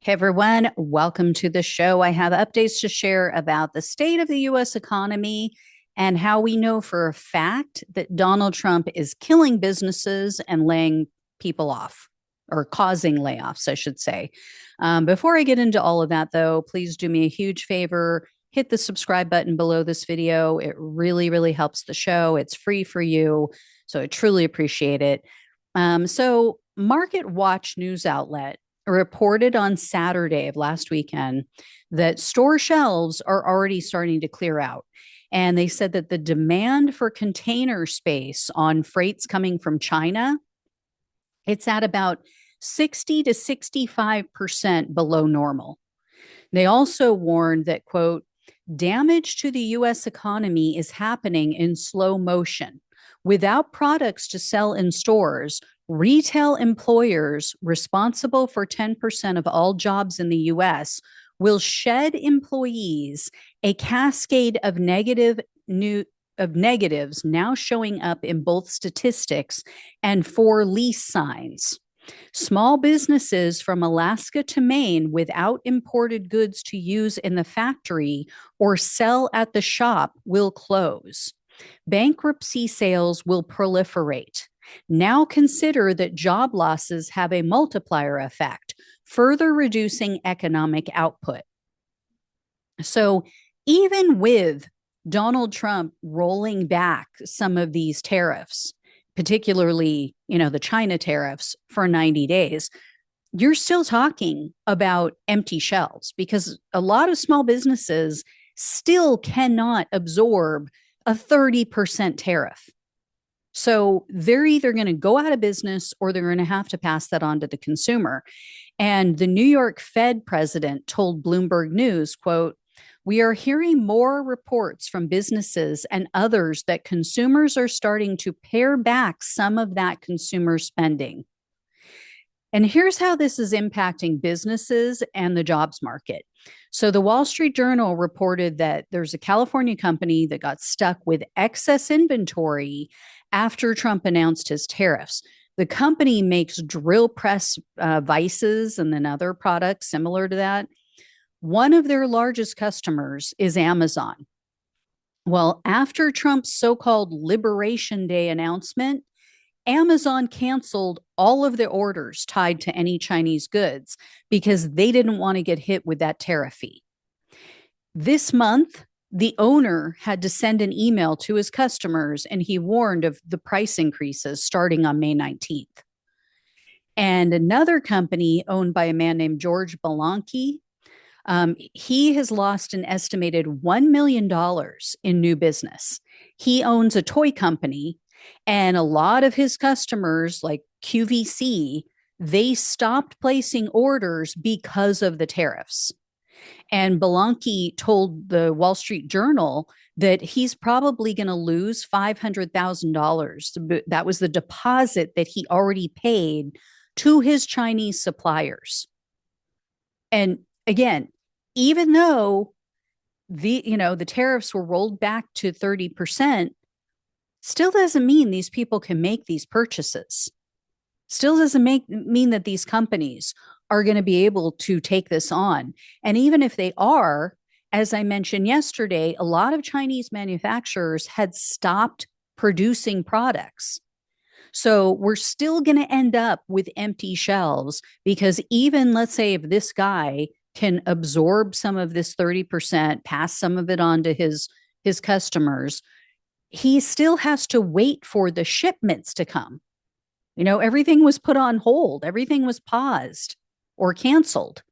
Hey everyone, welcome to the show. I have updates to share about the state of the US economy and how we know for a fact that Donald Trump is killing businesses and laying people off, or causing layoffs, I should say. Before I get into all of that, though, please do me a huge favor. Hit the subscribe button below this video. It really, really helps the show. It's free for you. So I truly appreciate it. Market Watch news outlet reported on Saturday of last weekend that store shelves are already starting to clear out. And they said that the demand for container space on freights coming from China, it's at about 60 to 65% below normal. They also warned that, quote, damage to the US economy is happening in slow motion. Without products to sell in stores, retail employers responsible for 10% of all jobs in the US will shed employees, a cascade of negatives now showing up in both statistics and for lease signs. Small businesses from Alaska to Maine without imported goods to use in the factory or sell at the shop will close. Bankruptcy sales will proliferate. Now consider that job losses have a multiplier effect, further reducing economic output. So even with Donald Trump rolling back some of these tariffs, particularly, the China tariffs for 90 days, you're still talking about empty shelves because a lot of small businesses still cannot absorb a 30% tariff. So they're either going to go out of business or they're going to have to pass that on to the consumer. And the New York Fed president told Bloomberg News, quote, we are hearing more reports from businesses and others that consumers are starting to pare back some of that consumer spending. And here's how this is impacting businesses and the jobs market. So the Wall Street Journal reported that there's a California company that got stuck with excess inventory after Trump announced his tariffs. The company makes drill press vices and then other products similar to that. One of their largest customers is Amazon. Well, after Trump's so-called Liberation Day announcement, Amazon canceled all of the orders tied to any Chinese goods because they didn't want to get hit with that tariff fee. This month, the owner had to send an email to his customers and he warned of the price increases starting on May 19th. And another company owned by a man named George Belanke, he has lost an estimated $1 million in new business. He owns a toy company, and a lot of his customers, like QVC, they stopped placing orders because of the tariffs. And Belanke told the Wall Street Journal that he's probably going to lose $500,000. That was the deposit that he already paid to his Chinese suppliers. And again, even though the tariffs were rolled back to 30%, still doesn't mean these people can make these purchases. Still doesn't mean that these companies are going to be able to take this on. And even if they are, as I mentioned yesterday, a lot of Chinese manufacturers had stopped producing products. So we're still going to end up with empty shelves because even, let's say, if this guy can absorb some of this 30%, pass some of it on to his customers, he still has to wait for the shipments to come. Everything was put on hold. Everything was paused or canceled.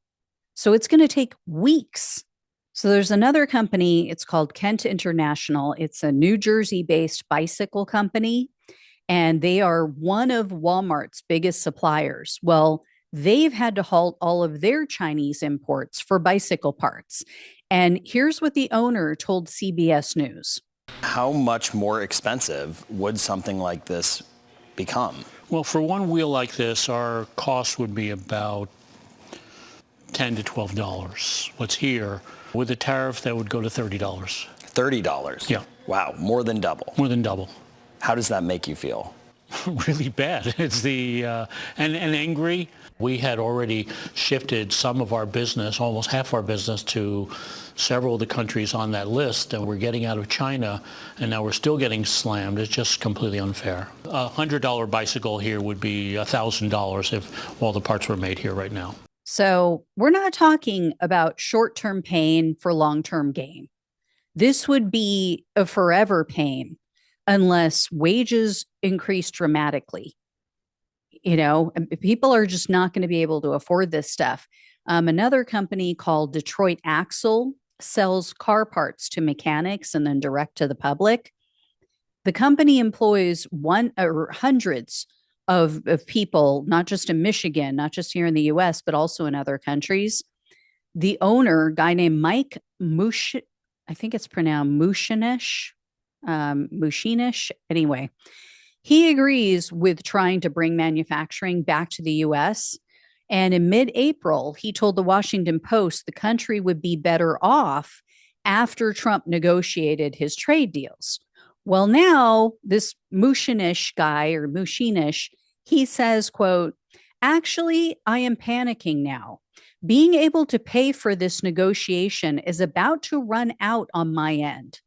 So it's going to take weeks. So there's another company. It's called Kent International. It's a New Jersey-based bicycle company, and they are one of Walmart's biggest suppliers. Well, they've had to halt all of their Chinese imports for bicycle parts. And here's what the owner told CBS News. How much more expensive would something like this become? Well, for one wheel like this, our cost would be about $10 to $12. What's here, with a tariff, that would go to $30. $30? Yeah. Wow, more than double. More than double. How does that make you feel? really bad. It's and angry. We had already shifted some of our business, almost half our business, to several of the countries on that list, and we're getting out of China, and now we're still getting slammed. It's just completely unfair. $100 bicycle here would be $1,000 if all the parts were made here right now. So we're not talking about short-term pain for long-term gain. This would be a forever pain unless wages increase dramatically. People are just not going to be able to afford this stuff. Another company called Detroit Axle sells car parts to mechanics and then direct to the public. The company employs hundreds of people, not just in Michigan, not just here in the US, but also in other countries. The owner, guy named Mike Mush, I think it's pronounced Mushinish, anyway, he agrees with trying to bring manufacturing back to the US. And in mid-April, he told the Washington Post the country would be better off after Trump negotiated his trade deals. Well, now this Mushinish guy, or Mushinish, he says, quote, "Actually, I am panicking now. Being able to pay for this negotiation is about to run out on my end.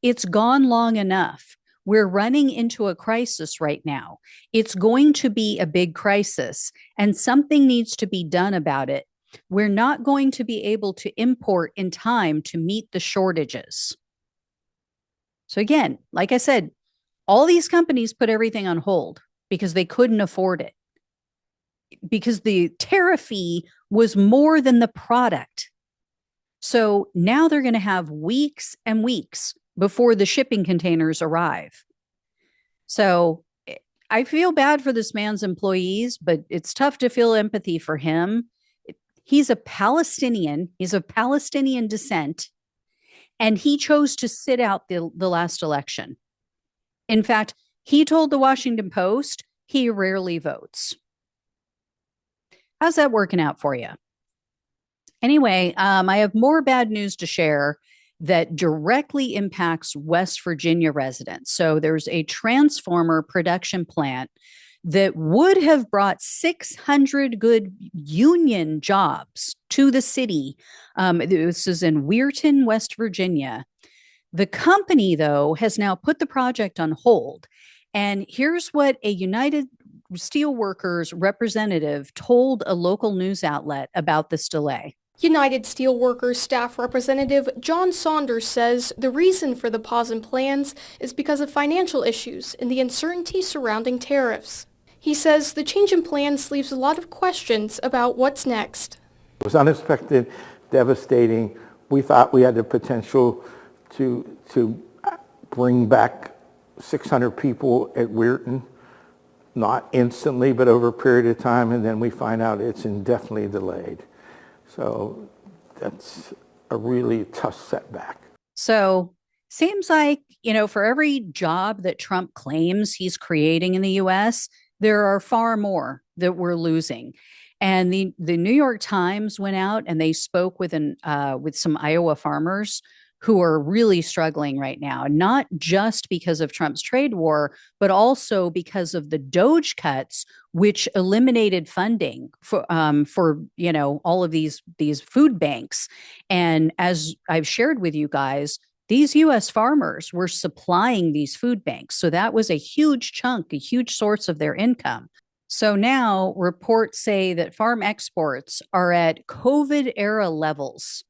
It's gone long enough. We're running into a crisis right now. It's going to be a big crisis, and something needs to be done about it. We're not going to be able to import in time to meet the shortages." So again, like I said, all these companies put everything on hold because they couldn't afford it, because the tariff fee was more than the product. So now they're going to have weeks and weeks before the shipping containers arrive. So I feel bad for this man's employees, but it's tough to feel empathy for him. He's a Palestinian. He's of Palestinian descent, and he chose to sit out the last election. In fact, he told the Washington Post he rarely votes. How's that working out for you? Anyway, I have more bad news to share that directly impacts West Virginia residents. So there's a transformer production plant that would have brought 600 good union jobs to the city. This is in Weirton, West Virginia. The company, though, has now put the project on hold. And here's what a United Steelworkers representative told a local news outlet about this delay. United Steelworkers staff representative John Saunders says the reason for the pause in plans is because of financial issues and the uncertainty surrounding tariffs. He says the change in plans leaves a lot of questions about what's next. It was unexpected, devastating. We thought we had the potential to bring back 600 people at Weirton, not instantly, but over a period of time, and then we find out it's indefinitely delayed. So that's a really tough setback. So seems like, for every job that Trump claims he's creating in the US, there are far more that we're losing. And the New York Times went out and they spoke with some Iowa farmers who are really struggling right now, not just because of Trump's trade war, but also because of the DOGE cuts, which eliminated funding for all of these food banks. And as I've shared with you guys, these U.S. farmers were supplying these food banks. So that was a huge chunk, a huge source of their income. So now reports say that farm exports are at COVID era levels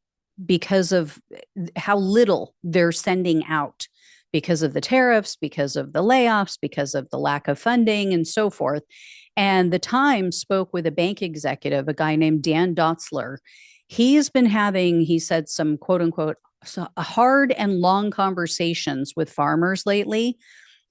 because of how little they're sending out, because of the tariffs, because of the layoffs, because of the lack of funding, and so forth. And the Times spoke with a bank executive, a guy named Dan Dotzler. He has been having, he said, some quote unquote hard and long conversations with farmers lately.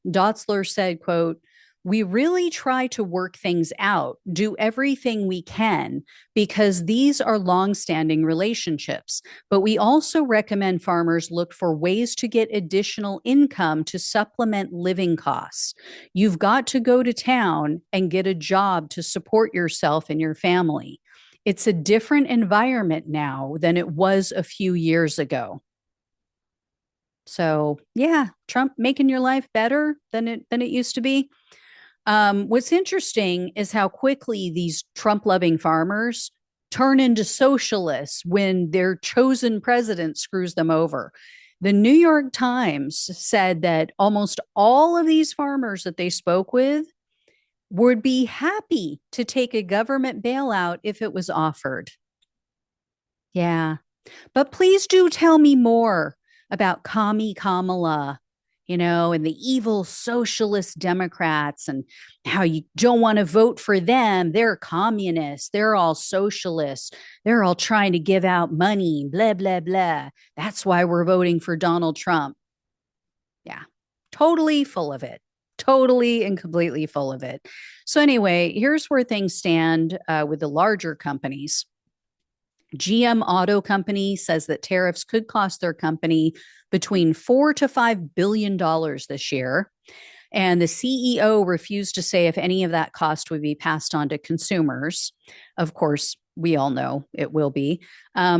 Dotzler said, quote, "We really try to work things out, do everything we can, because these are long-standing relationships. But we also recommend farmers look for ways to get additional income to supplement living costs. You've got to go to town and get a job to support yourself and your family. It's a different environment now than it was a few years ago." So, yeah, Trump making your life better than it used to be. What's interesting is how quickly these Trump loving farmers turn into socialists when their chosen president screws them over. The New York Times said that almost all of these farmers that they spoke with would be happy to take a government bailout if it was offered. Yeah. But please do tell me more about Commie Kamala, and the evil socialist Democrats and how you don't want to vote for them. They're communists. They're all socialists. They're all trying to give out money, blah, blah, blah. That's why we're voting for Donald Trump. Yeah, totally full of it. Totally and completely full of it. So, anyway, here's where things stand with the larger companies. GM Auto Company says that tariffs could cost their company between $4 to $5 billion this year. And the CEO refused to say if any of that cost would be passed on to consumers. Of course, we all know it will be.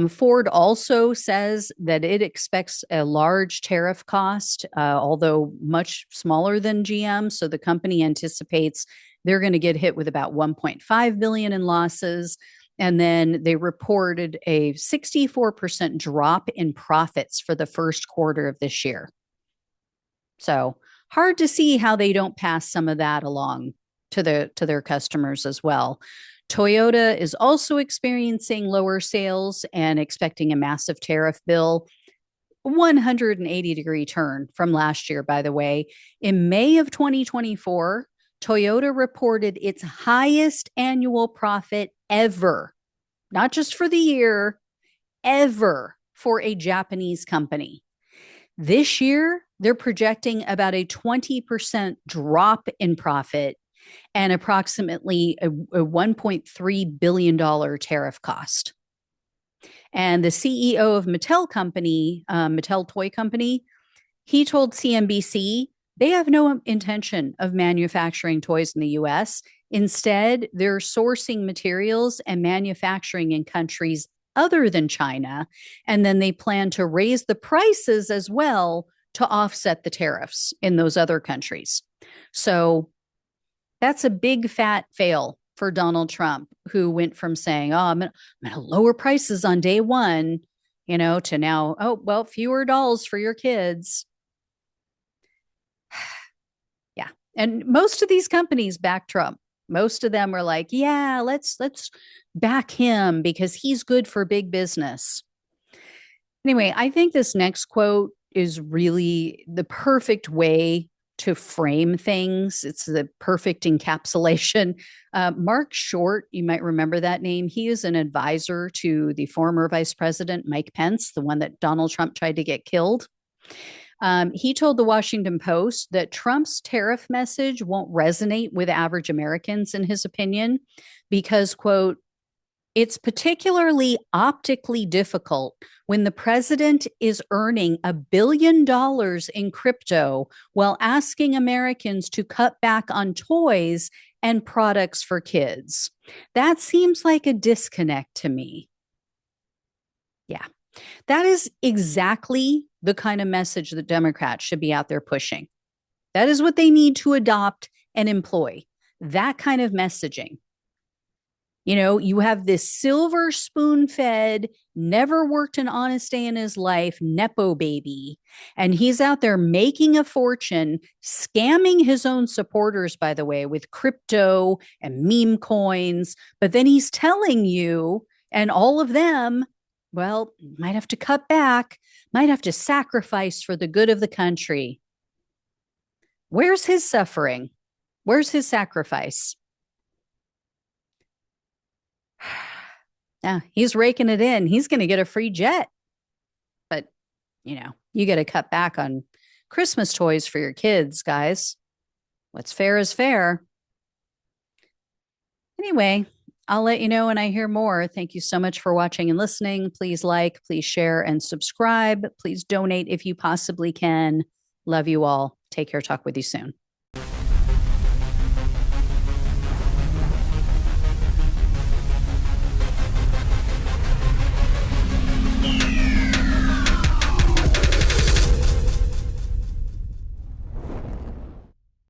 Ford also says that it expects a large tariff cost, although much smaller than GM. So the company anticipates they're going to get hit with about 1.5 billion in losses. And then they reported a 64% drop in profits for the first quarter of this year. So hard to see how they don't pass some of that along to their customers as well. Toyota is also experiencing lower sales and expecting a massive tariff bill. 180-degree turn from last year, by the way. In May of 2024, Toyota reported its highest annual profit ever, not just for the year, ever for a Japanese company. This year, they're projecting about a 20% drop in profit and approximately a $1.3 billion tariff cost. And the CEO of Mattel Company, Mattel Toy Company, he told CNBC they have no intention of manufacturing toys in the US. Instead, they're sourcing materials and manufacturing in countries other than China. And then they plan to raise the prices as well to offset the tariffs in those other countries. So that's a big fat fail for Donald Trump, who went from saying, oh, I'm going to lower prices on day one, to now, oh, well, fewer dolls for your kids. Yeah. And most of these companies back Trump. Most of them were like, yeah, let's back him because he's good for big business. Anyway, I think this next quote is really the perfect way to frame things. It's the perfect encapsulation. Mark Short, you might remember that name. He is an advisor to the former Vice President Mike Pence, the one that Donald Trump tried to get killed. He told the Washington Post that Trump's tariff message won't resonate with average Americans, in his opinion, because, quote, it's particularly optically difficult when the president is earning $1 billion in crypto while asking Americans to cut back on toys and products for kids. That seems like a disconnect to me. Yeah, that is exactly the kind of message that Democrats should be out there pushing. That is what they need to adopt and employ, that kind of messaging. You have this silver spoon fed, never worked an honest day in his life, Nepo baby, and he's out there making a fortune, scamming his own supporters, by the way, with crypto and meme coins. But then he's telling you and all of them, well, might have to cut back, might have to sacrifice for the good of the country. Where's his suffering? Where's his sacrifice? Yeah, he's raking it in. He's going to get a free jet. But, you got to cut back on Christmas toys for your kids, guys. What's fair is fair. Anyway, I'll let you know when I hear more. Thank you so much for watching and listening. Please like, please share, and subscribe. Please donate if you possibly can. Love you all. Take care. Talk with you soon.